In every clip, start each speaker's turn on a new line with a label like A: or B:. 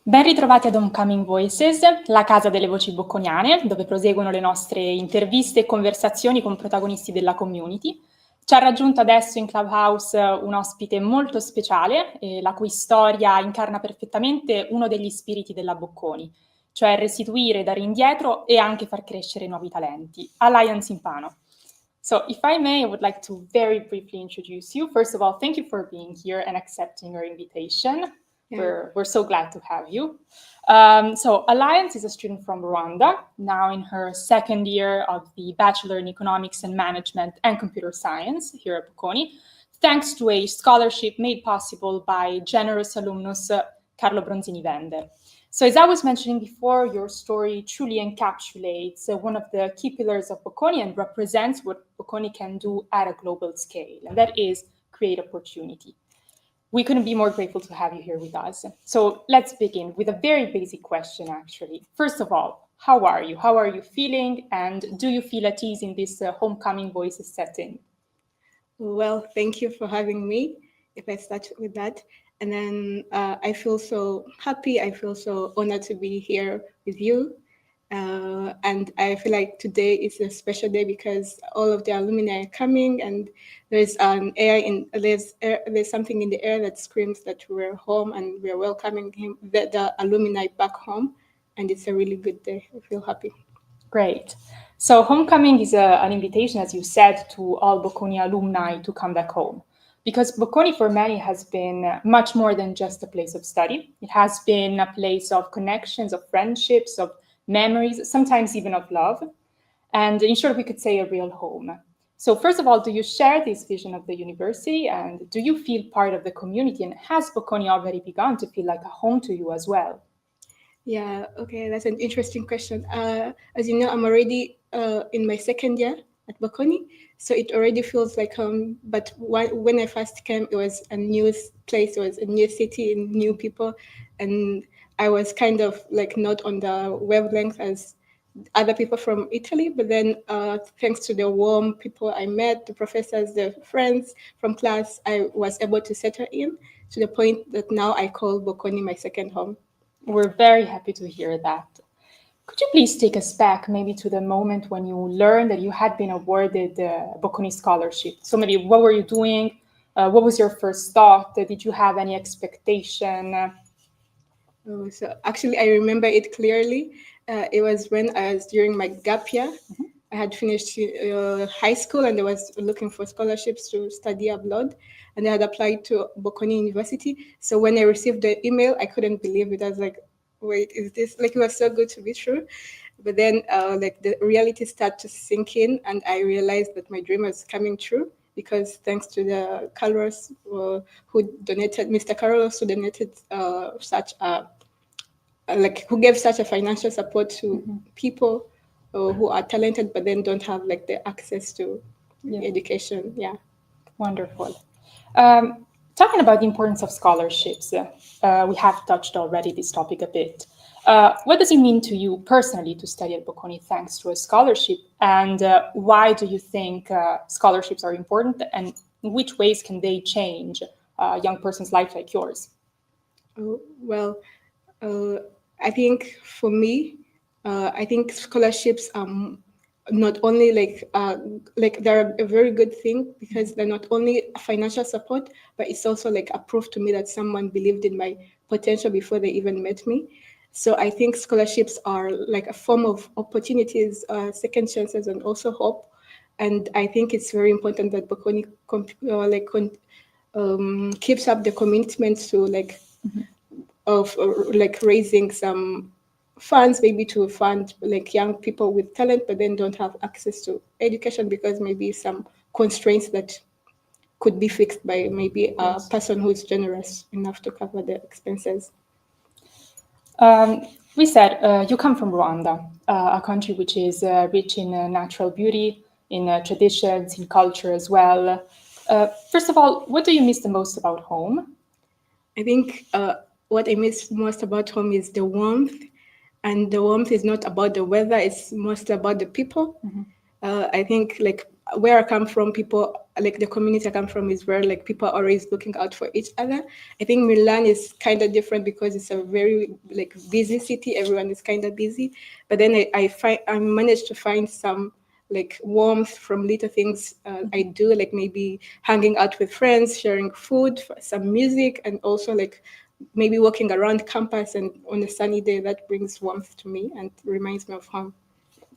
A: Ben ritrovati ad Homecoming Voices, la casa delle voci bocconiane, dove proseguono le nostre interviste e conversazioni con protagonisti della community. Ci ha raggiunto adesso in Clubhouse un ospite molto speciale, la cui storia incarna perfettamente uno degli spiriti della Bocconi, cioè restituire, dare indietro e anche far crescere nuovi talenti. Alliance Impano. So, if I may, I would like to very briefly introduce you. First of all, thank you for being here and accepting our invitation. Yeah. We're so glad to have you. So Alliance is a student from Rwanda, now in her second year of the Bachelor in Economics and Management and Computer Science here at Bocconi, thanks to a scholarship made possible by generous alumnus Carlo Bronzini Vender. So as I was mentioning before, your story truly encapsulates one of the key pillars of Bocconi and represents what Bocconi can do at a global scale, and that is create opportunity. We couldn't be more grateful to have you here with us. So let's begin with a very basic question, actually. First of all, how are you? How are you feeling? And do you feel at ease in this Homecoming Voices setting?
B: Well, thank you for having me, if I start with that. And then I feel so happy. I feel so honored to be here with you. And I feel like today is a special day because all of the alumni are coming, and there's there's something in the air that screams that we're home and we're welcoming the alumni back home, and it's a really good day. I feel happy.
A: Great. So homecoming is an invitation, as you said, to all Bocconi alumni to come back home. Because Bocconi for many has been much more than just a place of study. It has been a place of connections, of friendships, of memories, sometimes even of love, and in short, we could say a real home. So first of all, do you share this vision of the university, and do you feel part of the community, and has Bocconi already begun to feel like a home to you as well?
B: Yeah, okay, that's an interesting question. As you know, I'm already in my second year at Bocconi, so it already feels like home. But when I first came, it was a new place, it was a new city, and new people, and I was kind of like not on the wavelength as other people from Italy. But then thanks to the warm people I met, the professors, the friends from class, I was able to settle in to the point that now I call Bocconi my second home.
A: We're very happy to hear that. Could you please take us back maybe to the moment when you learned that you had been awarded the Bocconi Scholarship? So maybe what were you doing? What was your first thought? Did you have any expectation?
B: So actually, I remember it clearly. It was when I was during my gap year. Mm-hmm. I had finished high school and I was looking for scholarships to study abroad, and I had applied to Bocconi University. So when I received the email, I couldn't believe it. I was like, wait, is this, like, it was so good to be true. But then like the reality started to sink in, and I realized that my dream was coming true because thanks to the Carlos Mr. Carlos, who donated who gave such a financial support to mm-hmm. people who are talented but then don't have like the access to education. Yeah.
A: Wonderful. Talking about the importance of scholarships, we have touched already this topic a bit. What does it mean to you personally to study at Bocconi thanks to a scholarship? And why do you think scholarships are important? And in which ways can they change a young person's life like yours?
B: Well, I think for me, I think scholarships not only like they're a very good thing because they're not only financial support, but it's also like a proof to me that someone believed in my potential before they even met me. So I think scholarships are like a form of opportunities, second chances, and also hope. And I think it's very important that Bocconi keeps up the commitment to like mm-hmm. of like raising some funds, maybe to fund like young people with talent, but then don't have access to education because maybe some constraints that could be fixed by maybe a person who is generous enough to cover the expenses.
A: We said you come from Rwanda, a country which is rich in natural beauty, in traditions, in culture as well. First of all, what do you miss the most about home?
B: I think what I miss most about home is the warmth. And the warmth is not about the weather, it's mostly about the people. Mm-hmm. I think like where I come from, people like the community I come from is where like people are always looking out for each other. I think Milan is kind of different because it's a very like busy city. Everyone is kind of busy, but then I managed to find some like warmth from little things I do, like maybe hanging out with friends, sharing food, some music, and also like maybe walking around campus. And on a sunny day, that brings warmth to me and reminds me of home.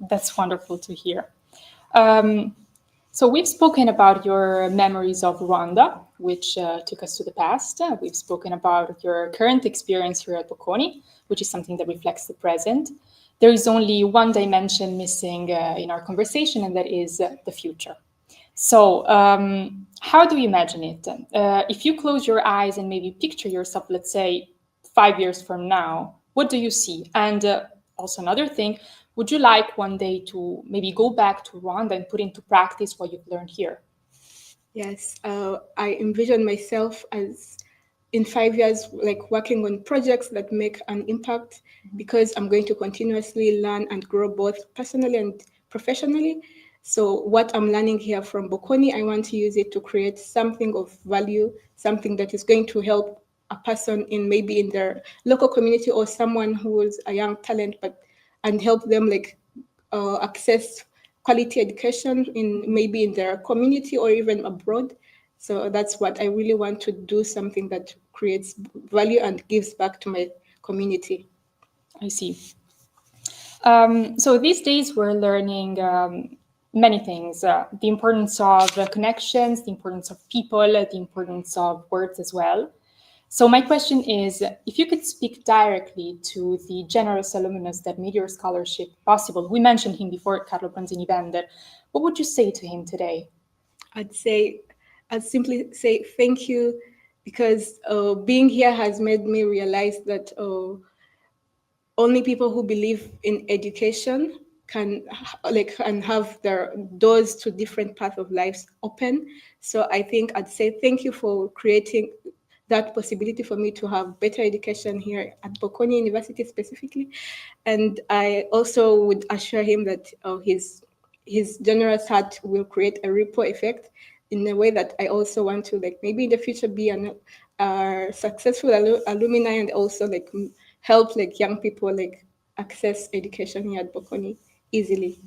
A: That's wonderful to hear. So we've spoken about your memories of Rwanda, which took us to the past. We've spoken about your current experience here at Bocconi, which is something that reflects the present. There is only one dimension missing in our conversation, and that is the future. So how do you imagine it? If you close your eyes and maybe picture yourself, let's say, 5 years from now, what do you see? And also another thing, would you like one day to maybe go back to Rwanda and put into practice what you've learned here?
B: Yes, I envision myself as in 5 years, like working on projects that make an impact, because I'm going to continuously learn and grow both personally and professionally. So what I'm learning here from Bocconi, I want to use it to create something of value, something that is going to help a person in maybe in their local community or someone who is a young talent, and help them like access quality education in maybe in their community or even abroad. So that's what I really want to do, something that creates value and gives back to my community.
A: I see. So these days we're learning many things, the importance of connections, the importance of people, the importance of words as well. So my question is, if you could speak directly to the generous alumnus that made your scholarship possible, we mentioned him before, Carlo Bronzini Vender, what would you say to him today?
B: I'd simply say thank you, because being here has made me realize that only people who believe in education can have their doors to different paths of lives open. So I think I'd say thank you for creating that possibility for me to have better education here at Bocconi University specifically. And I also would assure him that his generous heart will create a ripple effect in a way that I also want to, like, maybe in the future be a successful alumni, and also like help like young people like access education here at Bocconi easily.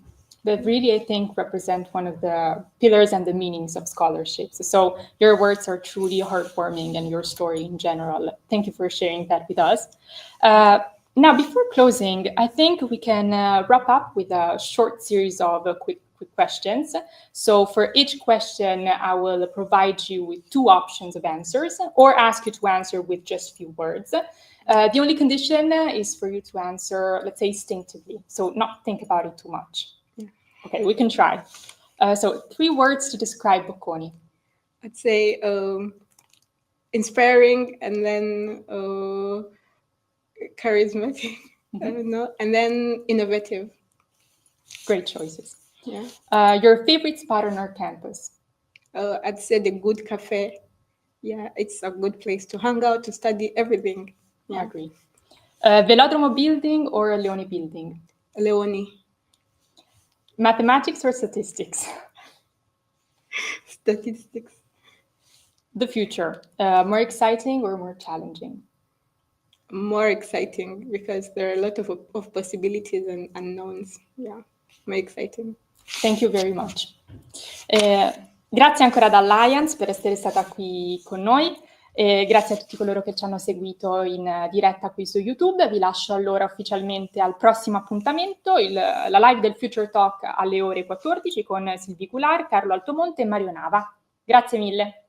A: That really, I think, represent one of the pillars and the meanings of scholarships. So your words are truly heartwarming, and your story in general. Thank you for sharing that with us. Now, before closing, I think we can wrap up with a short series of quick questions. So for each question, I will provide you with 2 options of answers, or ask you to answer with just few words. The only condition is for you to answer, let's say, instinctively. So not think about it too much. Okay, we can try. So 3 words to describe Bocconi.
B: I'd say inspiring, and then charismatic, I don't know, and then innovative.
A: Great choices.
B: Yeah.
A: Your favorite spot on our campus?
B: I'd say the Good Cafe. Yeah, it's a good place to hang out, to study everything. Yeah.
A: I agree. Velodromo building or Leone building?
B: Leone.
A: Mathematics or statistics?
B: Statistics.
A: The future, more exciting or more challenging?
B: More exciting, because there are a lot of possibilities and unknowns. Yeah, more exciting.
A: Thank you very much. Grazie ancora ad Alliance per essere stata qui con noi. Grazie a tutti coloro che ci hanno seguito in diretta qui su YouTube. Vi lascio allora ufficialmente al prossimo appuntamento, la live del Future Talk alle ore 14 con Silvi Cular, Carlo Altomonte e Mario Nava. Grazie mille.